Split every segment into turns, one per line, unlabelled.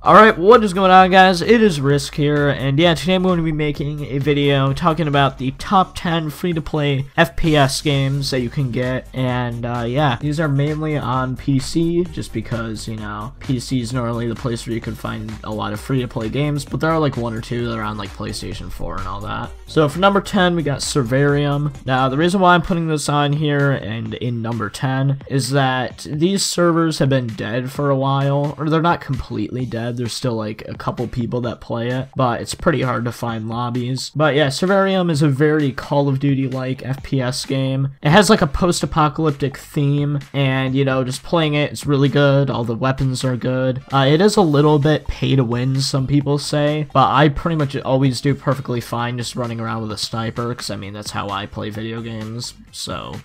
Alright, what is going on, guys? It is Risk here, and yeah, today I'm going to be making a video talking about the top 10 free-to-play FPS games that you can get, and yeah, these are mainly on PC, just because, you know, PC is normally the place where you can find a lot of free-to-play games, but there are like one or two that are on like PlayStation 4 and all that. So for number 10, we got Servarium. Now, the reason why I'm putting this on here and in number 10 is that these servers have been dead for a while, or they're not completely dead. There's still like a couple people that play it, but it's pretty hard to find lobbies. But yeah, Servarium is a very Call of Duty-like FPS game. It has like a post-apocalyptic theme, and you know, just playing it's really good. All the weapons are good. It is a little bit pay to win, some people say, but I pretty much always do perfectly fine just running around with a sniper, because I mean, that's how I play video games, so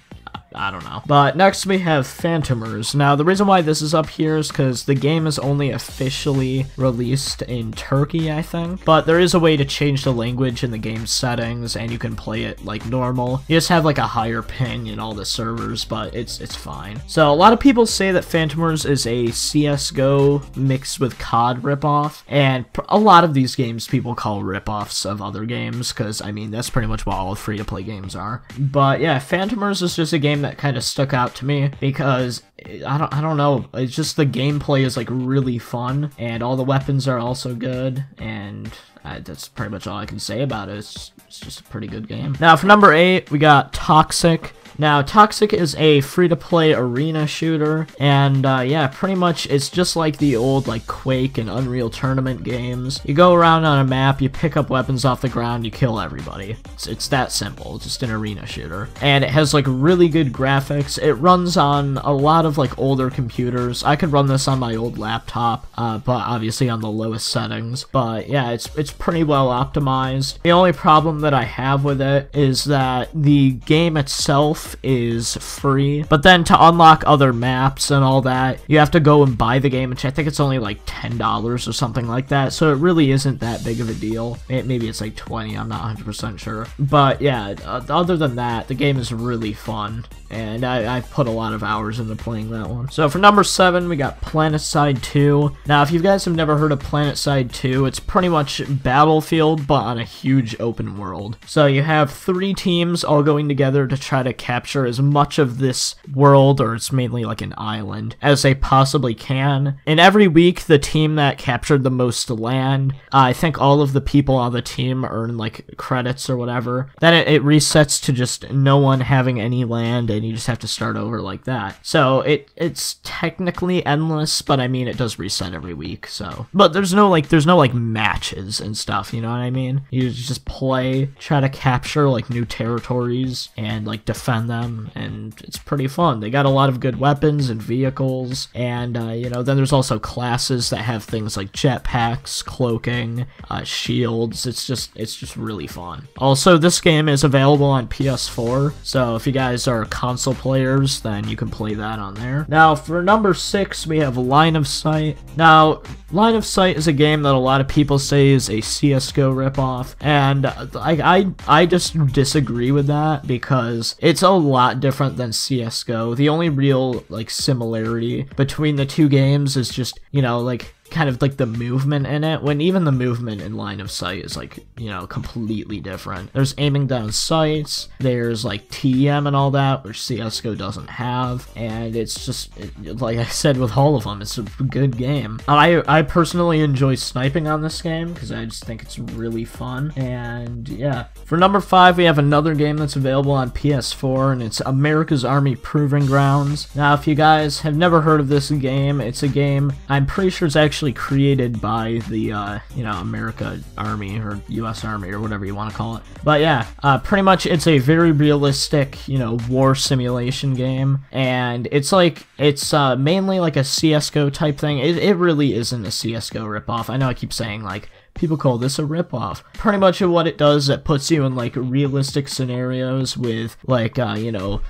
I don't know. But next we have Phantomers. Now, the reason why this is up here is because the game is only officially released in Turkey, I think. But there is a way to change the language in the game settings, and you can play it like normal. You just have like a higher ping in all the servers, but it's fine. So a lot of people say that Phantomers is a CSGO mixed with COD ripoff, and a lot of these games people call ripoffs of other games, because I mean, that's pretty much what all free-to-play games are. But yeah, Phantomers is just a game that kind of stuck out to me because I don't know, it's just the gameplay is like really fun, and all the weapons are also good, and that's pretty much all I can say about it. It's just a pretty good game. Now for number 8, we got Toxic. Now, Toxic is a free-to-play arena shooter, and yeah, pretty much it's just like the old like Quake and Unreal Tournament games. You go around on a map, you pick up weapons off the ground, you kill everybody. It's that simple, just an arena shooter. And it has like really good graphics. It runs on a lot of like older computers. I could run this on my old laptop, but obviously on the lowest settings. But yeah, it's pretty well optimized. The only problem that I have with it is that the game itself is free, but then to unlock other maps and all that, you have to go and buy the game, which I think it's only like $10 or something like that, so it really isn't that big of a deal. Maybe it's like 20, I'm not 100% sure. But yeah, other than that, the game is really fun, and I've put a lot of hours into playing that one. So for number 7, we got Planetside 2. Now, if you guys have never heard of Planetside 2, it's pretty much Battlefield, but on a huge open world. So you have 3 teams all going together to try to capture as much of this world, or it's mainly like an island, as they possibly can. And every week, the team that captured the most land, I think all of the people on the team earn like credits or whatever. Then it resets to just no one having any land, and you just have to start over like that. So it's technically endless, but I mean, it does reset every week, so. But there's no like matches and stuff, you know what I mean? You just play, try to capture like new territories, and like defend them, and it's pretty fun. They got a lot of good weapons and vehicles, and you know, then there's also classes that have things like jetpacks, cloaking, shields. It's just really fun. Also, this game is available on PS4, so if you guys are console players, then you can play that on there. Now for number 6, we have Line of Sight. Now, Line of Sight is a game that a lot of people say is a CSGO ripoff, and I just disagree with that, because it's a lot different than CSGO. The only real like similarity between the two games is just, you know, like kind of like the movement in it, when even the movement in Line of Sight is like, you know, completely different. There's aiming down sights, there's like TM and all that, which CSGO doesn't have, and it's just, like I said with all of them, it's a good game. I personally enjoy sniping on this game, because I just think it's really fun, and yeah. For number 5, we have another game that's available on PS4, and it's America's Army Proving Grounds. Now, if you guys have never heard of this game, it's a game I'm pretty sure it's actually created by the, you know, America Army, or US Army, or whatever you want to call it. But yeah, pretty much it's a very realistic, you know, war simulation game, and it's like, it's mainly like a CSGO type thing. It really isn't a CSGO ripoff. I know I keep saying, like, people call this a ripoff. Pretty much what it does, it puts you in, like, realistic scenarios with, like, you know,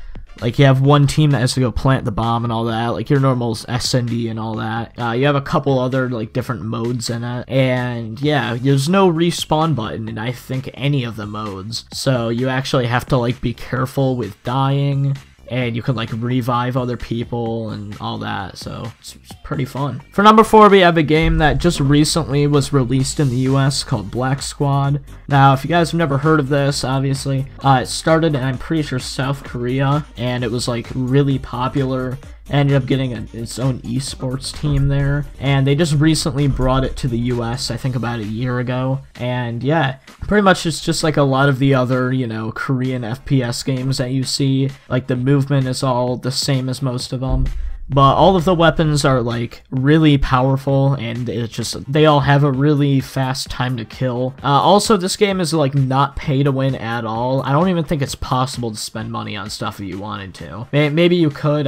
like, you have one team that has to go plant the bomb and all that, like your normal SND and all that. You have a couple other, like, different modes in it, and yeah, there's no respawn button in I think any of the modes, so you actually have to, like, be careful with dying, and you can like revive other people and all that, so it's pretty fun. For number 4, we have a game that just recently was released in the US called Black Squad. Now, if you guys have never heard of this, obviously, it started in, I'm pretty sure, South Korea, and it was like really popular. Ended up getting its own esports team there, and they just recently brought it to the US, I think about a year ago. And yeah, pretty much it's just like a lot of the other, you know, Korean FPS games that you see. Like, the movement is all the same as most of them, but all of the weapons are like really powerful, and it's just, they all have a really fast time to kill. Also, this game is like not pay to win at all. I don't even think it's possible to spend money on stuff if you wanted to. Maybe you could.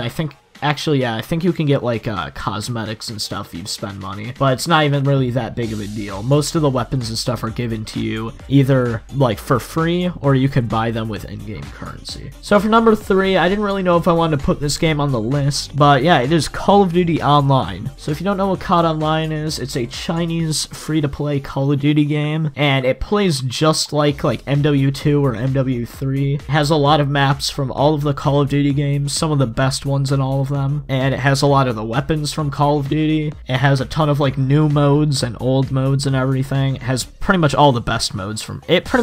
Actually, yeah, I think you can get, like, cosmetics and stuff if you spend money, but it's not even really that big of a deal. Most of the weapons and stuff are given to you either, like, for free, or you can buy them with in-game currency. So for number 3, I didn't really know if I wanted to put this game on the list, but yeah, it is Call of Duty Online. So if you don't know what COD Online is, it's a Chinese free-to-play Call of Duty game, and it plays just like MW2 or MW3. It has a lot of maps from all of the Call of Duty games, some of the best ones in all of them, and it has a lot of the weapons from Call of Duty. It has a ton of like new modes and old modes and everything. It has pretty much all the best modes from it. Pretty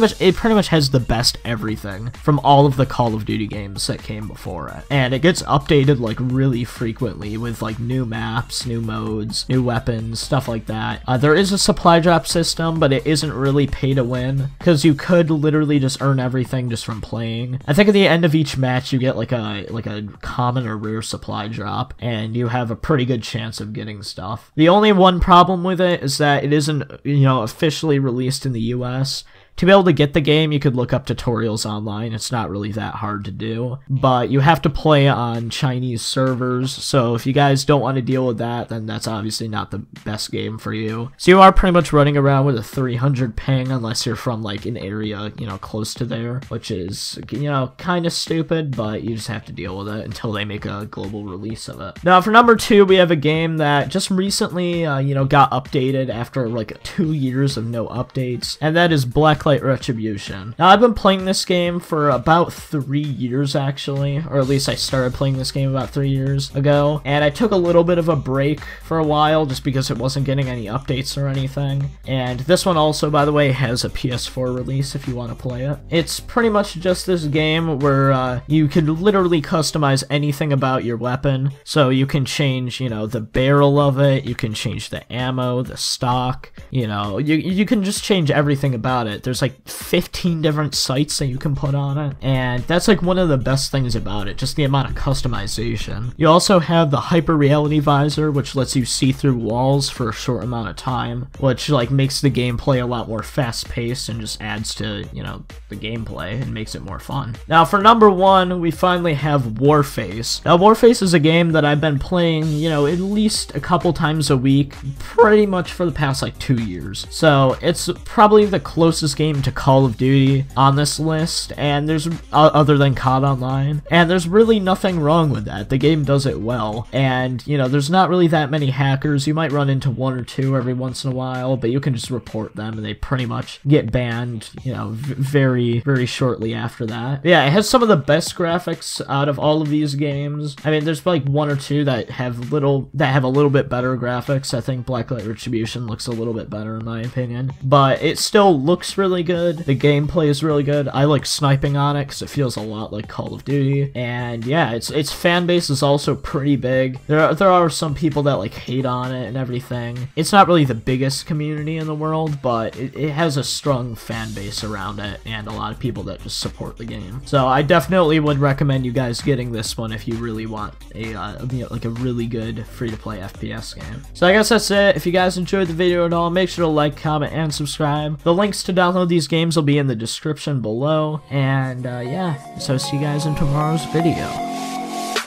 much has the best everything from all of the Call of Duty games that came before it, and it gets updated like really frequently with like new maps, new modes, new weapons, stuff like that. There is a supply drop system, but it isn't really pay to win, because you could literally just earn everything just from playing. I think at the end of each match you get like a common or rare supply drop, and you have a pretty good chance of getting stuff. The only one problem with it is that it isn't, you know, officially released in the US. To be able to get the game, you could look up tutorials online. It's not really that hard to do, but you have to play on Chinese servers, so if you guys don't want to deal with that, then that's obviously not the best game for you. So you are pretty much running around with a 300 ping unless you're from like an area, you know, close to there, which is, you know, kind of stupid, but you just have to deal with it until they make a global release of it. Now for number 2, we have a game that just recently, you know, got updated after like 2 years of no updates, and that is Blacklight Retribution. Now, I've been playing this game for about 3 years, actually, or at least I started playing this game about 3 years ago, and I took a little bit of a break for a while just because it wasn't getting any updates or anything. And this one also, by the way, has a PS4 release if you want to play it. It's pretty much just this game where you can literally customize anything about your weapon, so you can change, you know, the barrel of it, you can change the ammo, the stock, you know, you can just change everything about it. There's like 15 different sights that you can put on it, and that's like one of the best things about it, just the amount of customization. You also have the hyper reality visor, which lets you see through walls for a short amount of time, which like makes the gameplay a lot more fast paced and just adds to, you know, the gameplay and makes it more fun. Now for number 1, we finally have Warface. Now Warface is a game that I've been playing, you know, at least a couple times a week pretty much for the past like 2 years. So it's probably the closest game to Call of Duty on this list, and there's other than COD Online, and there's really nothing wrong with that. The game does it well, and you know, there's not really that many hackers. You might run into 1 or 2 every once in a while, but you can just report them and they pretty much get banned, you know, very shortly after that. But yeah, it has some of the best graphics out of all of these games. I mean, there's like 1 or 2 that have a little bit better graphics. I think Blacklight Retribution looks a little bit better in my opinion, but it still looks really good. The gameplay is really good. I like sniping on it because it feels a lot like Call of Duty, and yeah, its fan base is also pretty big. There are some people that like hate on it and everything. It's not really the biggest community in the world, but it has a strong fan base around it and a lot of people that just support the game. So I definitely would recommend you guys getting this one if you really want a you know, like a really good free-to-play FPS game. So I guess that's it. If you guys enjoyed the video at all, make sure to like, comment, and subscribe. The links to download these games will be in the description below, and yeah, so see you guys in tomorrow's video.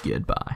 Goodbye.